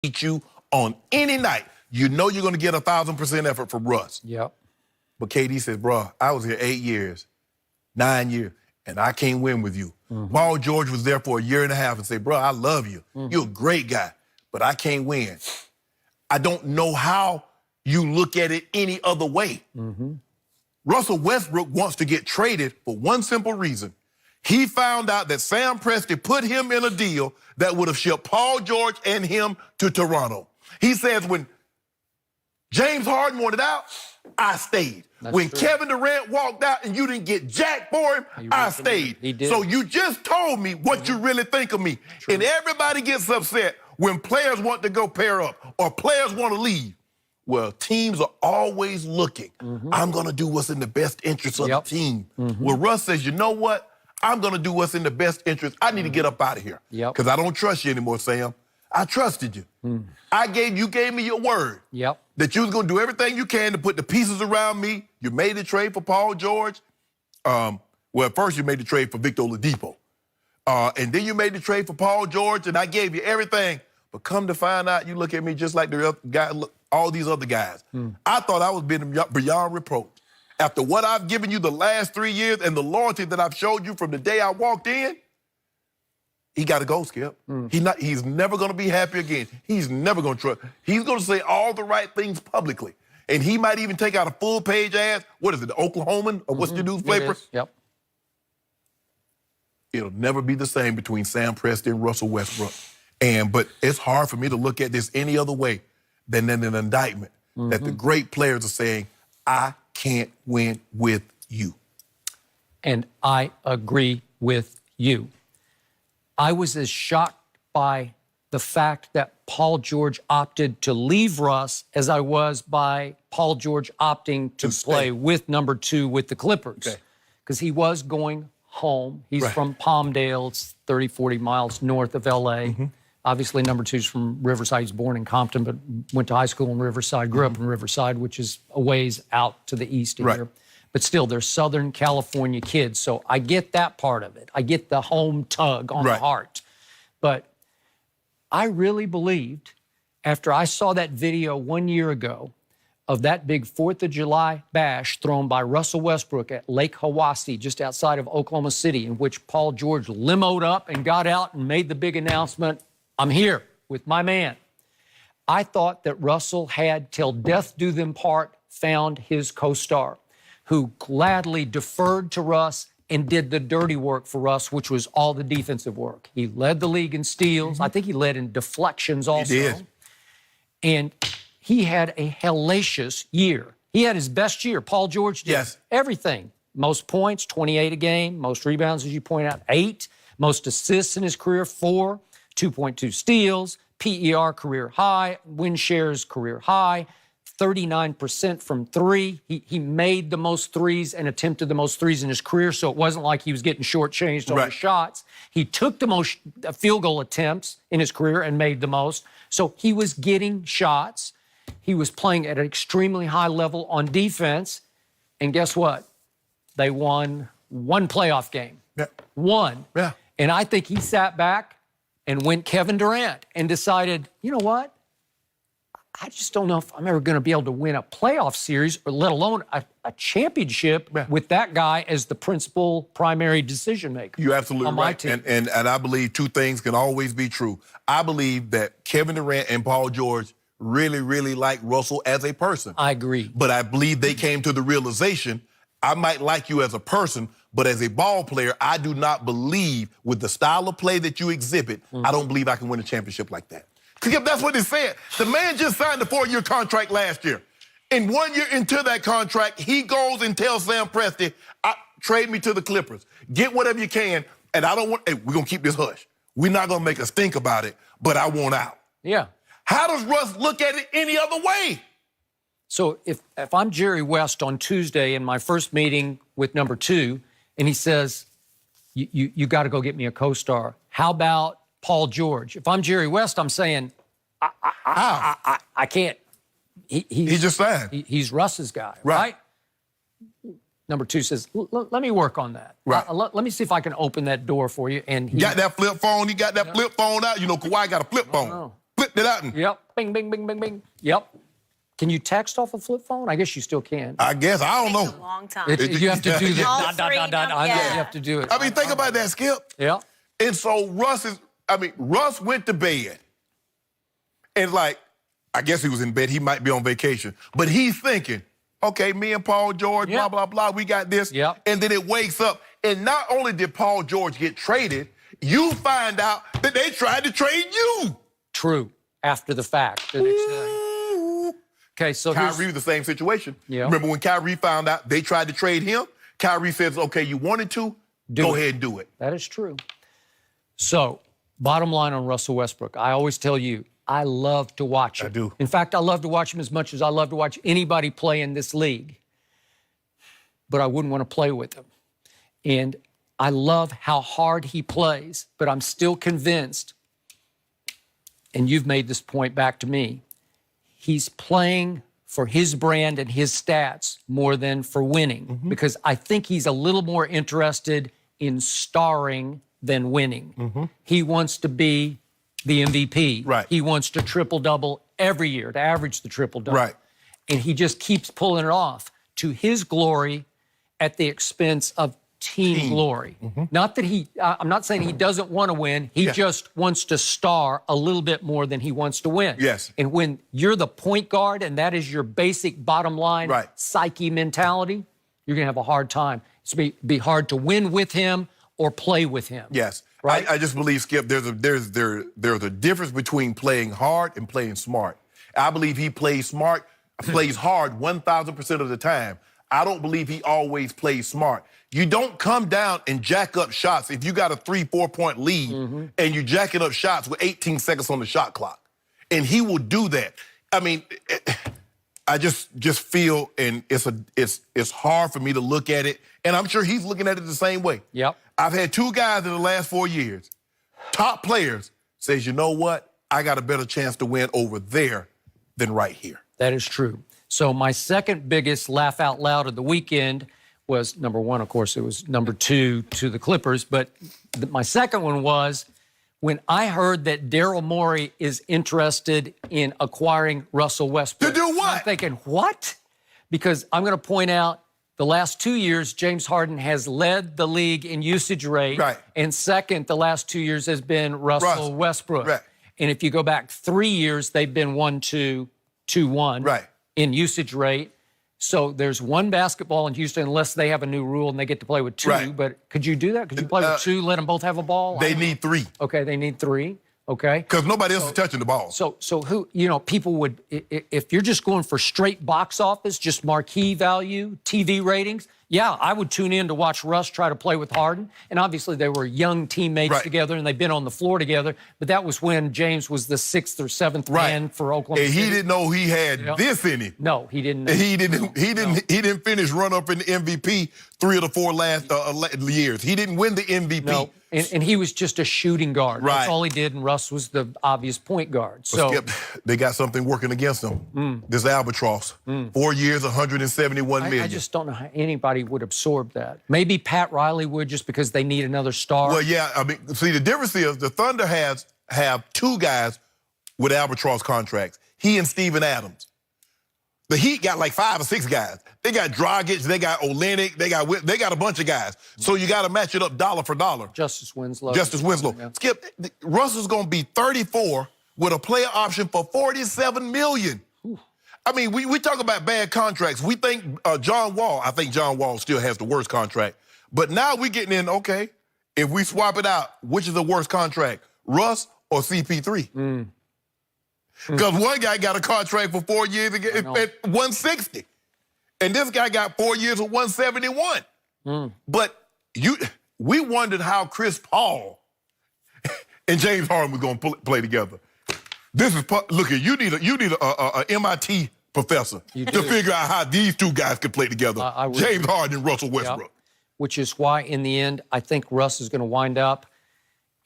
beat you on any night. You know you're going to get 1,000% effort from Russ. Yep. But KD says, bro, I was here 8 years, 9 years, and I can't win with you. Paul George was there for a year and a half and said, bro, I love you. You're a great guy, but I can't win. I don't know how you look at it any other way. Russell Westbrook wants to get traded for one simple reason. He found out that Sam Presti put him in a deal that would have shipped Paul George and him to Toronto. He says when James Harden wanted out, I stayed. When Kevin Durant walked out and you didn't get jack for him, I stayed. He did. So you just told me what you really think of me. And everybody gets upset when players want to go pair up or players want to leave. Well, teams are always looking. I'm going to do what's in the best interest of the team. Well, Russ says, you know what? I'm going to do what's in the best interest. I need to get up out of here because I don't trust you anymore, Sam. I trusted you. You gave me your word that you was going to do everything you can to put the pieces around me. You made the trade for Paul George. Well, at first you made the trade for Victor Oladipo. And then you made the trade for Paul George, and I gave you everything. But come to find out, you look at me just like the other guy, all these other guys. I thought I was being beyond reproach. After what I've given you the last 3 years and the loyalty that I've showed you from the day I walked in, he got to go, Skip. He's never going to be happy again. He's never going to trust. He's going to say all the right things publicly. And he might even take out a full-page ad. What is it, the Oklahoman? Or what's the newspaper? Yep. It'll never be the same between Sam Presti and Russell Westbrook. But it's hard for me to look at this any other way than an indictment that the great players are saying, I can't win with you. And I agree with you. I was as shocked by the fact that Paul George opted to leave Russ as I was by Paul George opting to play with number 2 with the Clippers. Because he was going home. He's from Palmdale. It's 30, 40 miles north of L.A. Obviously, number 2's from Riverside. He's born in Compton, but went to high school in Riverside, grew up in Riverside, which is a ways out to the east of here. But still, they're Southern California kids, so I get that part of it. I get the home tug on the heart. But I really believed, after I saw that video 1 year ago of that big 4th of July bash thrown by Russell Westbrook at Lake Hawassi, just outside of Oklahoma City, in which Paul George limoed up and got out and made the big announcement, I'm here with my man. I thought that Russell had, till death do them part, found his co-star, who gladly deferred to Russ and did the dirty work for Russ, which was all the defensive work. He led the league in steals. I think he led in deflections also. He did. And he had a hellacious year. He had his best year. Paul George did everything. Most points, 28 a game. Most rebounds, as you point out, 8. Most assists in his career, 4. 2.2 steals, PER career high, win shares career high, 39% from 3. He made the most threes and attempted the most threes in his career, so it wasn't like he was getting shortchanged on the shots. He took the most field goal attempts in his career and made the most, so he was getting shots. He was playing at an extremely high level on defense, and guess what? They won 1 playoff game. One. And I think he sat back and went Kevin Durant and decided, you know what? I just don't know if I'm ever going to be able to win a playoff series, or let alone a championship with that guy as the principal primary decision maker. You're absolutely right. And I believe 2 things can always be true. I believe that Kevin Durant and Paul George really, really like Russell as a person. I agree. But I believe they came to the realization, I might like you as a person, but as a ball player, I do not believe with the style of play that you exhibit, I don't believe I can win a championship like that. Because that's what they said. The man just signed a 4-year contract last year. And 1 year into that contract, he goes and tells Sam Presti, trade me to the Clippers. Get whatever you can, and I don't want, hey, we're going to keep this hush. We're not going to make us think about it, but I want out. How does Russ look at it any other way? So if I'm Jerry West on Tuesday in my first meeting with number 2, and he says, you got to go get me a co-star. How about Paul George? If I'm Jerry West, I'm saying, I can't. He just signed. He's Russ's guy, right? Number 2 says, let me work on that. Let me see if I can open that door for you. And he got that flip phone. He got that flip phone out. You know, Kawhi got a flip phone. flipped it out. And Yep. Bing, bing, bing, bing, bing. Yep. Can you text off a flip phone? I guess you still can. I guess, I don't Takes know. a long time. You have to do All that. three, You yeah. have to do it. I mean, think about that, Skip. Yeah. And so Russ went to bed. And like, I guess he was in bed. He might be on vacation. But he's thinking, okay, me and Paul George, Yep. blah, blah, blah, we got this. Yep. And then it wakes up. And not only did Paul George get traded, you find out that they tried to trade you. True. After the fact. The next day. Okay, so Kyrie was the same situation. Yeah. Remember when Kyrie found out they tried to trade him? Kyrie says, okay, you wanted to, go ahead and do it. That is true. So, bottom line on Russell Westbrook, I always tell you, I love to watch him. I do. In fact, I love to watch him as much as I love to watch anybody play in this league. But I wouldn't want to play with him. And I love how hard he plays, but I'm still convinced, and you've made this point back to me, he's playing for his brand and his stats more than for winning, because I think he's a little more interested in starring than winning. He wants to be the MVP. Right. He wants to triple-double every year, to average the triple-double. Right. And he just keeps pulling it off to his glory at the expense of team glory. Not that I'm not saying he doesn't want to win. He just wants to star a little bit more than he wants to win. Yes. And when you're the point guard and that is your basic bottom line Right. psyche mentality, you're going to have a hard time. It's going to be hard to win with him or play with him. Yes. Right? I just believe, Skip, there's a difference between playing hard and playing smart. I believe he plays smart, plays hard 1,000% of the time. I don't believe he always plays smart. You don't come down and jack up shots if you got a 3-4 point lead and you're jacking up shots with 18 seconds on the shot clock. And he will do that. I mean, I just feel, and it's hard for me to look at it, and I'm sure he's looking at it the same way. Yep. I've had two guys in the last 4 years, top players, says, you know what? I got a better chance to win over there than right here. That is true. So my second biggest laugh out loud of the weekend was number one, of course, it was number two to the Clippers. But my second one was when I heard that Daryl Morey is interested in acquiring Russell Westbrook. To do what? I'm thinking, what? Because I'm going to point out the last 2 years, James Harden has led the league in usage rate. Right. And second, the last 2 years has been Russell Westbrook. Right. And if you go back 3 years, they've been 1-2, 2-1. Right. In usage rate. So there's one basketball in Houston unless they have a new rule and they get to play with two. Right. But could you do that? Could you play with two, let them both have a ball? They need three. Okay, they need three. Okay. Because nobody else is touching the ball. So who, people would, if you're just going for straight box office, just marquee value, TV ratings, yeah, I would tune in to watch Russ try to play with Harden. And obviously they were young teammates together and they've been on the floor together. But that was when James was the 6th or 7th man for Oklahoma And City. he didn't know he had this in him. No, he didn't know. He didn't finish run-up in the MVP 3 of the 4 last years. He didn't win the MVP. No, and he was just a shooting guard. Right. That's all he did, and Russ was the obvious point guard. So Skip, they got something working against them. This albatross. 4 years, $171 million. I just don't know how anybody would absorb that. Maybe Pat Riley would just because they need another star. Well, yeah, I mean, see, the difference is the Thunder have two guys with albatross contracts, he and Steven Adams. The Heat got like 5 or 6 guys. They got Dragic, they got Olynyk, they got a bunch of guys. So you got to match it up dollar for dollar. Justice Winslow. Yeah. Skip, Russell's going to be 34 with a player option for $47 million. I mean, we talk about bad contracts. We think John Wall, I think John Wall still has the worst contract. But now we're getting in, okay, if we swap it out, which is the worst contract, Russ or CP3? Because one guy got a contract for 4 years at 160. And this guy got 4 years at 171. But we wondered how Chris Paul and James Harden were going to play together. Look, you need a MIT professor to figure out how these two guys could play together. James Harden and Russell Westbrook. Yeah. Which is why, in the end, I think Russ is going to wind up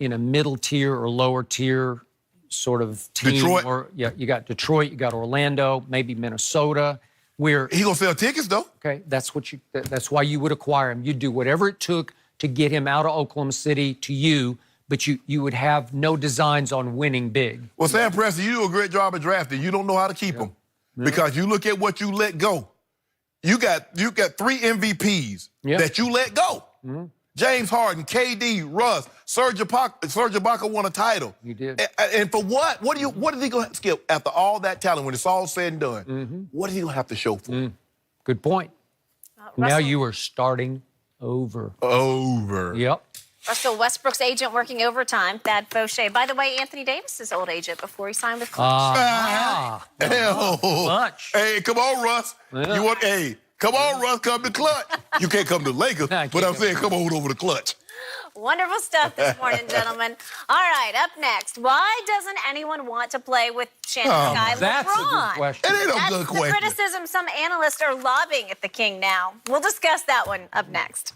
in a middle tier or lower tier sort of team. Detroit? Or, yeah, you got Detroit, you got Orlando, maybe Minnesota. Where he gonna sell tickets though. Okay, that's why you would acquire him. You'd do whatever it took to get him out of Oklahoma City to you, but you would have no designs on winning big. Well, Sam Preston, you do a great job of drafting. You don't know how to keep them because you look at what you let go. You got 3 MVPs that you let go. James Harden, KD, Russ, Serge Ibaka won a title. You did. And for what? What is he going to skip after all that talent when it's all said and done? What is he going to have to show for? Good point. Now you are starting over. Yep. Russell Westbrook's agent working overtime, Thad Fauché. By the way, Anthony Davis's old agent before he signed with Clutch. Clutch. Hey, come on, Russ. Come on, Russ, come to Clutch. You can't come to Lakers, but I'm saying come on over to Clutch. Wonderful stuff this morning, gentlemen. All right, up next, why doesn't anyone want to play with Shannon LeBron? That's a good question. It ain't a good question. That's the criticism some analysts are lobbing at the King now. We'll discuss that one up next.